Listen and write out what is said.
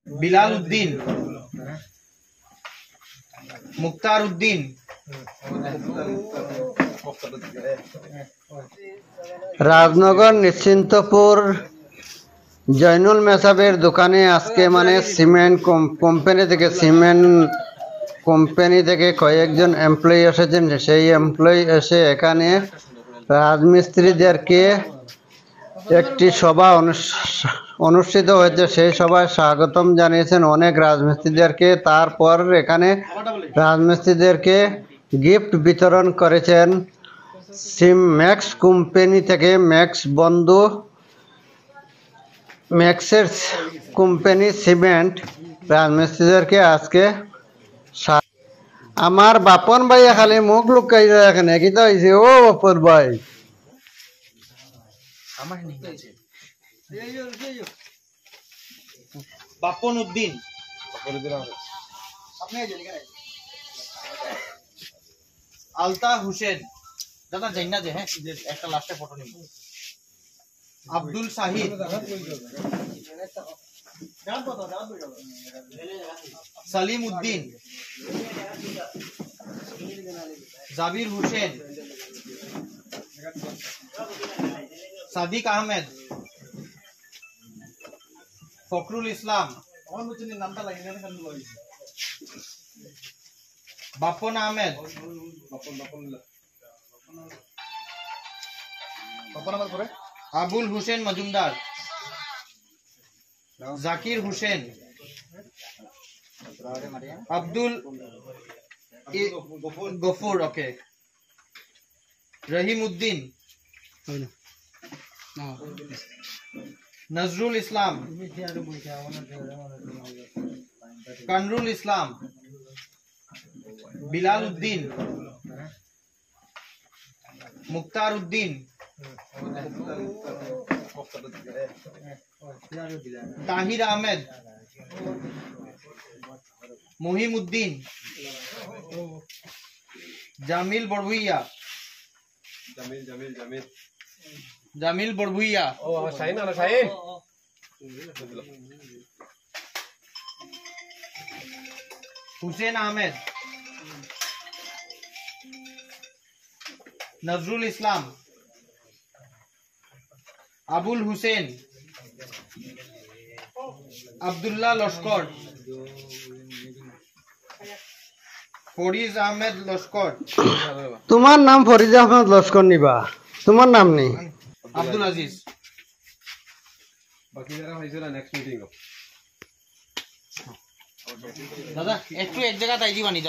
বিলাল উদ্দিন, মুক্তার উদ্দিন, রাজনগর নিশ্চিন্তপুর জয়নুল মেসাবের দোকানে আজকে মানে কোম্পানি থেকে কয়েকজন এমপ্লয়ি এসেছেন। সেই এমপ্লয়ি এসে এখানে রাজমিস্ত্রিদেরকে একটি সভা অনুষ্ঠিত হয়েছে। সেই সভায় স্বাগতম জানিয়েছেন অনেক রাজমিস্ত্রিদেরকে। তারপর এখানে রাজমিস্ত্রিদেরকে গিফট বিতরণ করেছেন ম্যাক্স কোম্পানি থেকে ম্যাক্সের কোম্পানি সিমেন্ট রাজমিস্ত্রিদেরকে আজকে। আমার বাপন ভাই খালি মুখ লুকাই যায় এখানে কি তো হয়েছে? ও বাপন ভাই, বাপন উদ্দিন, আলতা হুসেন, দাদা যাই না যে, হ্যাঁ একটা লাস্টে ফটো নিব। আব্দুল শাহিদ, সালিম উদ্দিন, জাবির হুসেন, সাদিক আহমেদ, ফখরুল ইসলাম, বাপন আহমেদ, আবুল হুসেন মজুমদার, জাকির হুসেন, আব্দুল গফুর, ওকে, রহিম উদ্দিন, নজরুল ইসলাম, কামরুল ইসলাম, বিলাল উদ্দিন, মুক্তার উদ্দিন, তাহির আহমেদ, মহিম উদ্দিন, জামিল বড়ভুইয়া, হুসেন আহমেদ, নজরুল ইসলাম, আবুল হুসেন, আব্দুল্লাহ লস্কর, ফরিজ আহমেদ লস্কর। তোমার নাম ফরিজ আহমেদ লস্কর নিবা, তোমার নাম নেই? আব্দুল আজিজ। দাদা একটু এক জায়গা তাই দিবানি।